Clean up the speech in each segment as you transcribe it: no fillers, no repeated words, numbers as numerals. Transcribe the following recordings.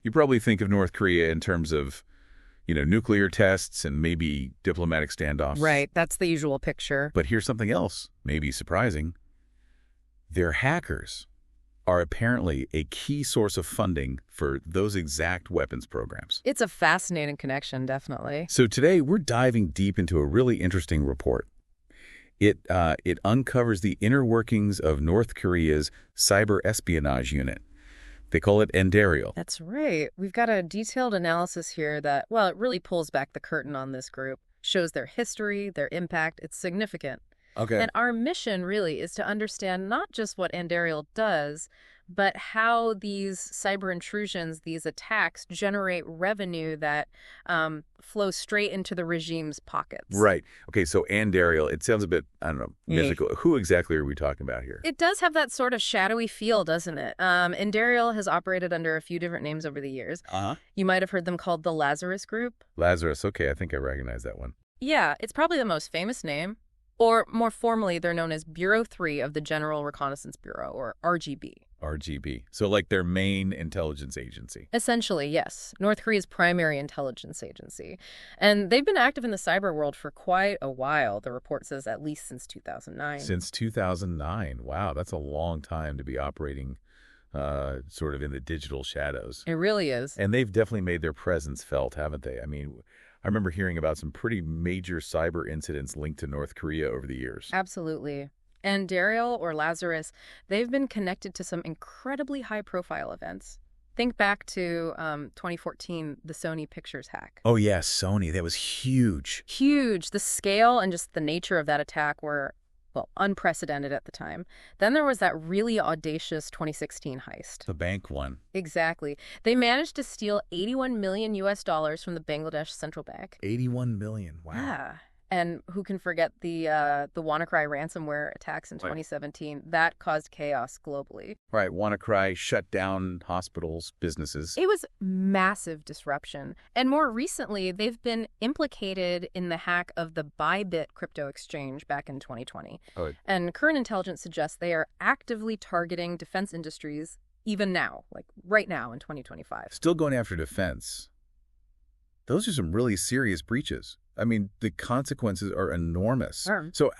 You probably think of North Korea in terms of, nuclear tests and maybe diplomatic standoffs. Right, that's the usual picture. But here's something else, maybe surprising. Their hackers are apparently a key source of funding for those exact weapons programs. It's a fascinating connection, definitely. So today, we're diving deep into a really interesting report. It uncovers the inner workings of North Korea's cyber espionage unit. They call it NDARIAL. That's right. We've got a detailed analysis here that, well, it really pulls back the curtain on this group, shows their history, their impact. It's significant. Okay. And our mission really is to understand not just what NDARIAL does, but how these cyber intrusions, these attacks, generate revenue that flows straight into the regime's pockets. Right. Okay, so NDARIAL, it sounds a bit, I don't know, mystical. Who exactly are we talking about here? It does have that sort of shadowy feel, doesn't it? NDARIAL has operated under a few different names over the years. Uh-huh. You might have heard them called the Lazarus Group. Lazarus, okay, I think I recognize that one. Yeah, it's probably the most famous name. Or more formally, they're known as Bureau 3 of the General Reconnaissance Bureau, or RGB. RGB. So like their main intelligence agency. Essentially, yes. North Korea's primary intelligence agency. And they've been active in the cyber world for quite a while. The report says at least since 2009. Since 2009. Wow, that's a long time to be operating sort of in the digital shadows. It really is. And they've definitely made their presence felt, haven't they? I mean, I remember hearing about some pretty major cyber incidents linked to North Korea over the years. Absolutely. And NDARIAL, or Lazarus, they've been connected to some incredibly high-profile events. Think back to 2014, the Sony Pictures hack. Oh, yeah, Sony. That was huge. Huge. The scale and just the nature of that attack were, well, unprecedented at the time. Then there was that really audacious 2016 heist. The bank one. Exactly. They managed to steal $81 million from the Bangladesh Central Bank. 81 million. Wow. Yeah. And who can forget the WannaCry ransomware attacks in 2017? That caused chaos globally. Right. WannaCry shut down hospitals, businesses. It was massive disruption. And more recently, they've been implicated in the hack of the Bybit crypto exchange back in 2020. Oh. And current intelligence suggests they are actively targeting defense industries even now, like right now in 2025. Still going after defense. Those are some really serious breaches. I mean, the consequences are enormous. Sure. So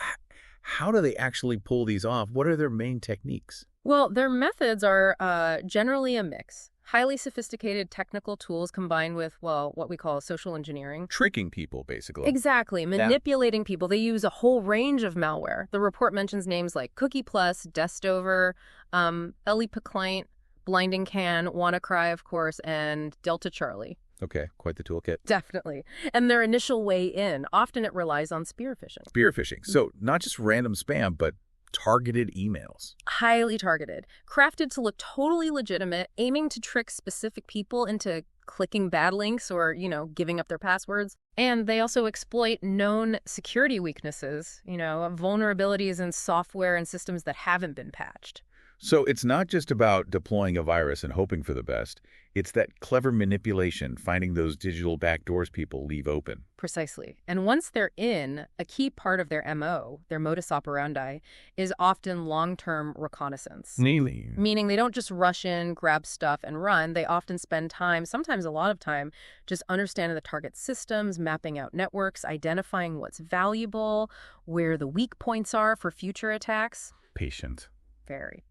how do they actually pull these off? What are their main techniques? Well, their methods are generally a mix. Highly sophisticated technical tools combined with, well, what we call social engineering. Tricking people, basically. Exactly. Manipulating people. They use a whole range of malware. The report mentions names like Cookie Plus, Destover, Client, Blinding Can, WannaCry, of course, and Delta Charlie. Okay, quite the toolkit. Definitely. And their initial way in, often it relies on spear phishing. Spear phishing. So not just random spam, but targeted emails. Highly targeted. Crafted to look totally legitimate, aiming to trick specific people into clicking bad links or, giving up their passwords. And they also exploit known security weaknesses, vulnerabilities in software and systems that haven't been patched. So it's not just about deploying a virus and hoping for the best. It's that clever manipulation, finding those digital backdoors people leave open. Precisely. And once they're in, a key part of their MO, their modus operandi, is often long-term reconnaissance. Nearly. Meaning they don't just rush in, grab stuff, and run. They often spend time, sometimes a lot of time, just understanding the target systems, mapping out networks, identifying what's valuable, where the weak points are for future attacks. Patient. Very.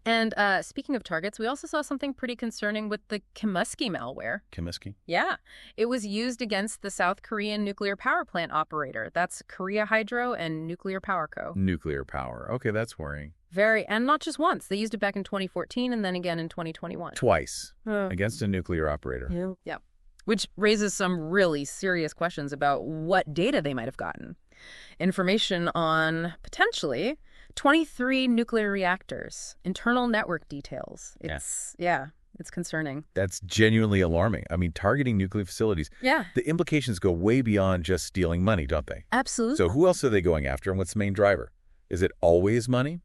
And speaking of targets, we also saw something pretty concerning with the Chemsky malware. Chemsky? Yeah. It was used against the South Korean nuclear power plant operator. That's Korea Hydro and Nuclear Power Co. Nuclear power. Okay, that's worrying. Very. And not just once. They used it back in 2014 and then again in 2021. Twice. Against a nuclear operator. Yeah. Which raises some really serious questions about what data they might have gotten. Information on, potentially, 23 nuclear reactors, internal network details. It's concerning. That's genuinely alarming. I mean, targeting nuclear facilities. Yeah. The implications go way beyond just stealing money, don't they? Absolutely. So who else are they going after, and what's the main driver? Is it always money?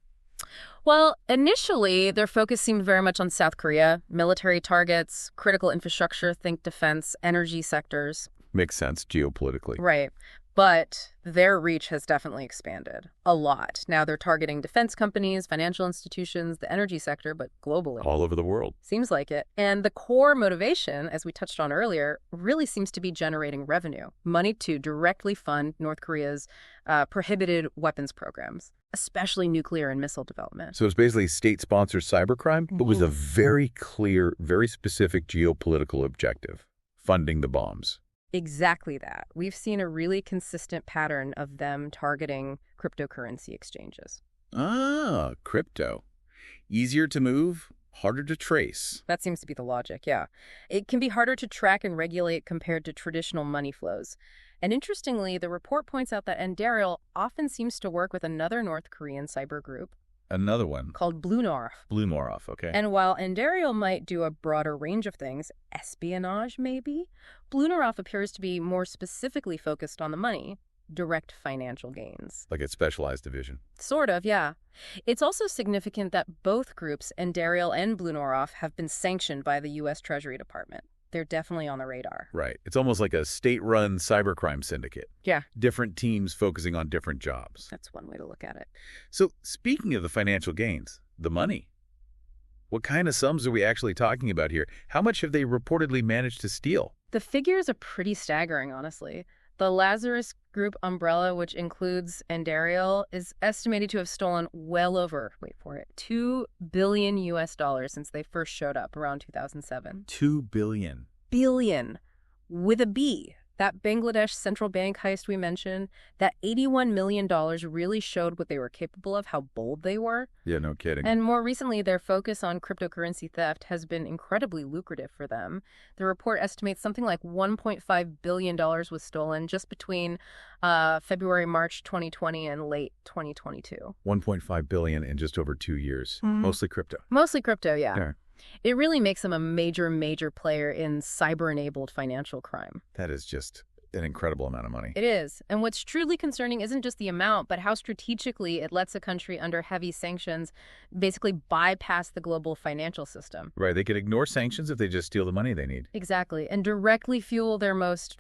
Well, initially, their focus seemed very much on South Korea, military targets, critical infrastructure, think defense, energy sectors. Makes sense geopolitically. Right. But their reach has definitely expanded a lot. Now they're targeting defense companies, financial institutions, the energy sector, but globally. All over the world. Seems like it. And the core motivation, as we touched on earlier, really seems to be generating revenue, money to directly fund North Korea's prohibited weapons programs, especially nuclear and missile development. So it's basically state-sponsored cybercrime, but with a very clear, very specific geopolitical objective, funding the bombs. Exactly that. We've seen a really consistent pattern of them targeting cryptocurrency exchanges. Ah, crypto. Easier to move, harder to trace. That seems to be the logic, yeah. It can be harder to track and regulate compared to traditional money flows. And interestingly, the report points out that Andariel often seems to work with another North Korean cyber group Another one. called BlueNorth. BlueNorth, okay. And while Andariel might do a broader range of things, espionage maybe, BlueNorth appears to be more specifically focused on the money, direct financial gains. Like a specialized division. Sort of, yeah. It's also significant that both groups, Andariel and BlueNorth, have been sanctioned by the U.S. Treasury Department. They're definitely on the radar. Right. It's almost like a state-run cybercrime syndicate. Yeah. Different teams focusing on different jobs. That's one way to look at it. So speaking of the financial gains, the money, what kind of sums are we actually talking about here? How much have they reportedly managed to steal? The figures are pretty staggering, honestly. The Lazarus Group umbrella, which includes Andariel, is estimated to have stolen well over, wait for it, $2 billion since they first showed up around 2007. $2 billion. Billion. With a B. That Bangladesh central bank heist we mentioned, that $81 million really showed what they were capable of, how bold they were. Yeah, no kidding. And more recently, their focus on cryptocurrency theft has been incredibly lucrative for them. The report estimates something like $1.5 billion was stolen just between March 2020 and late 2022. $1.5 billion in just over 2 years. Mostly crypto. Mostly crypto, yeah. It really makes them a major, major player in cyber-enabled financial crime. That is just an incredible amount of money. It is. And what's truly concerning isn't just the amount, but how strategically it lets a country under heavy sanctions basically bypass the global financial system. Right. They could ignore sanctions if they just steal the money they need. Exactly. And directly fuel their most,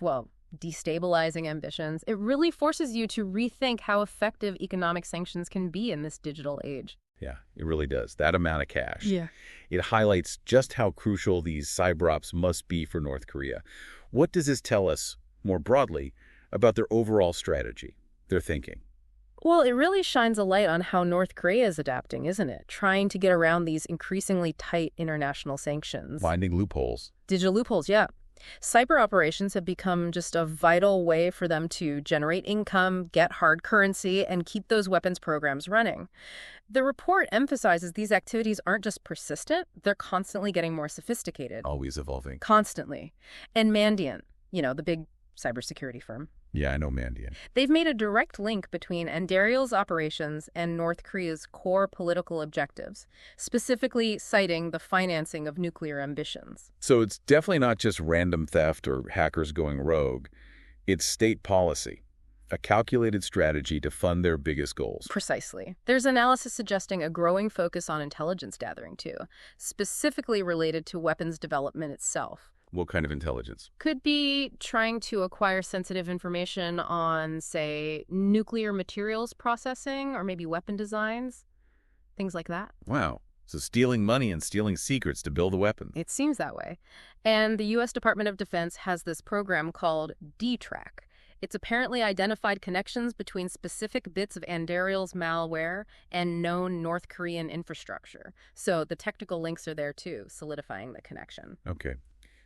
destabilizing ambitions. It really forces you to rethink how effective economic sanctions can be in this digital age. Yeah, it really does. That amount of cash. Yeah. It highlights just how crucial these cyber ops must be for North Korea. What does this tell us, more broadly, about their overall strategy, their thinking? Well, it really shines a light on how North Korea is adapting, isn't it? Trying to get around these increasingly tight international sanctions. Finding loopholes. Digital loopholes, yeah. Cyber operations have become just a vital way for them to generate income, get hard currency, and keep those weapons programs running. The report emphasizes these activities aren't just persistent, they're constantly getting more sophisticated. Always evolving. Constantly. And Mandiant, the big cybersecurity firm. Yeah, I know Mandiant. They've made a direct link between Andariel's operations and North Korea's core political objectives, specifically citing the financing of nuclear ambitions. So it's definitely not just random theft or hackers going rogue. It's state policy, a calculated strategy to fund their biggest goals. Precisely. There's analysis suggesting a growing focus on intelligence gathering, too, specifically related to weapons development itself. What kind of intelligence? Could be trying to acquire sensitive information on, say, nuclear materials processing or maybe weapon designs, things like that. Wow. So stealing money and stealing secrets to build a weapon. It seems that way. And the U.S. Department of Defense has this program called D-Track. It's apparently identified connections between specific bits of Andariel's malware and known North Korean infrastructure. So the technical links are there, too, solidifying the connection. Okay.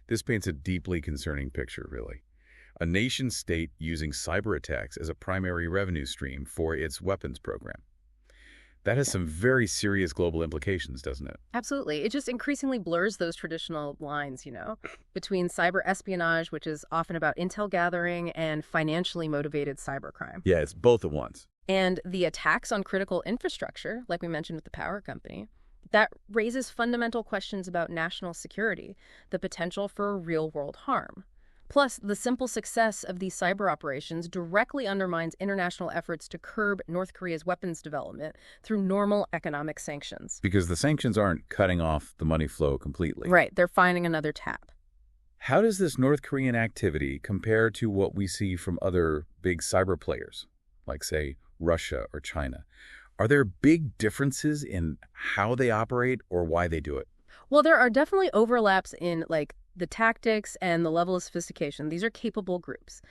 This paints a deeply concerning picture, really. A nation-state using cyber attacks as a primary revenue stream for its weapons program. That has some very serious global implications, doesn't it? Absolutely. It just increasingly blurs those traditional lines, between cyber espionage, which is often about intel gathering, and financially motivated cybercrime. Yeah, it's both at once. And the attacks on critical infrastructure, like we mentioned with the power company, that raises fundamental questions about national security, the potential for real-world harm. Plus, the simple success of these cyber operations directly undermines international efforts to curb North Korea's weapons development through normal economic sanctions. Because the sanctions aren't cutting off the money flow completely. Right, they're finding another tap. How does this North Korean activity compare to what we see from other big cyber players, like, say, Russia or China, are there big differences in how they operate or why they do it? Well, there are definitely overlaps in, like, the tactics and the level of sophistication. These are capable groups.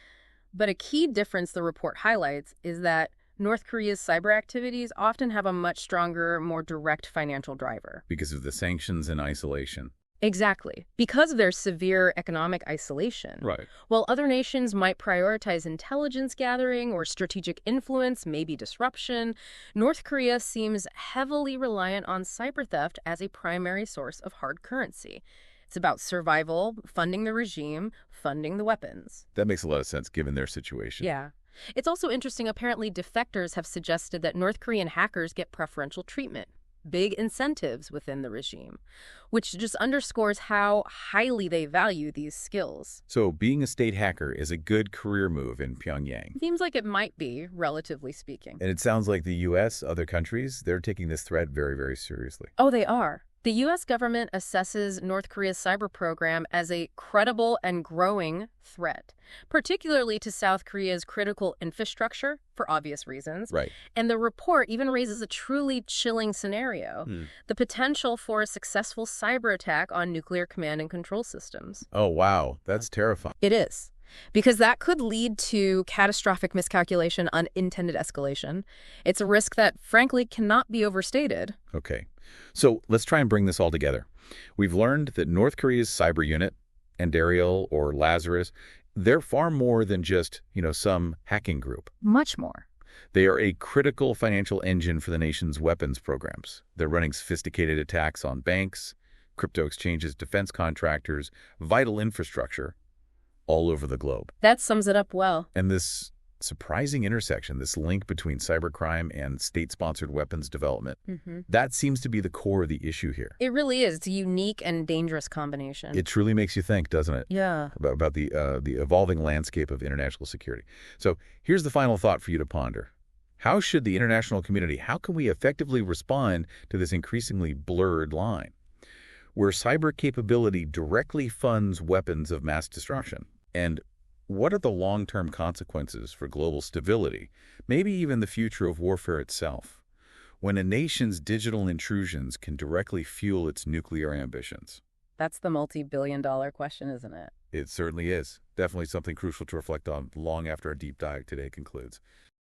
But a key difference the report highlights is that North Korea's cyber activities often have a much stronger, more direct financial driver. Because of the sanctions and isolation. Exactly. Because of their severe economic isolation. Right. While other nations might prioritize intelligence gathering or strategic influence, maybe disruption, North Korea seems heavily reliant on cyber theft as a primary source of hard currency. It's about survival, funding the regime, funding the weapons. That makes a lot of sense given their situation. Yeah. It's also interesting, apparently defectors have suggested that North Korean hackers get preferential treatment, big incentives within the regime, which just underscores how highly they value these skills. So being a state hacker is a good career move in Pyongyang. Seems like it might be, relatively speaking. And it sounds like the U.S., other countries, they're taking this threat very, very seriously. Oh, they are. The U.S. government assesses North Korea's cyber program as a credible and growing threat, particularly to South Korea's critical infrastructure, for obvious reasons. Right. And the report even raises a truly chilling scenario, the potential for a successful cyber attack on nuclear command and control systems. Oh, wow. That's terrifying. It is. Because that could lead to catastrophic miscalculation, unintended escalation. It's a risk that, frankly, cannot be overstated. Okay. So let's try and bring this all together. We've learned that North Korea's cyber unit, Andariel or Lazarus, they're far more than just, some hacking group. Much more. They are a critical financial engine for the nation's weapons programs. They're running sophisticated attacks on banks, crypto exchanges, defense contractors, vital infrastructure all over the globe. That sums it up well. And this surprising intersection, this link between cybercrime and state-sponsored weapons development, that seems to be the core of the issue here. It really is. It's a unique and dangerous combination. It truly makes you think, doesn't it? Yeah. About the evolving landscape of international security. So here's the final thought for you to ponder. How should the international community, how can we effectively respond to this increasingly blurred line, where cyber capability directly funds weapons of mass destruction? And what are the long-term consequences for global stability, maybe even the future of warfare itself, when a nation's digital intrusions can directly fuel its nuclear ambitions? That's the multi-billion-dollar question, isn't it? It certainly is. Definitely something crucial to reflect on long after our deep dive today concludes.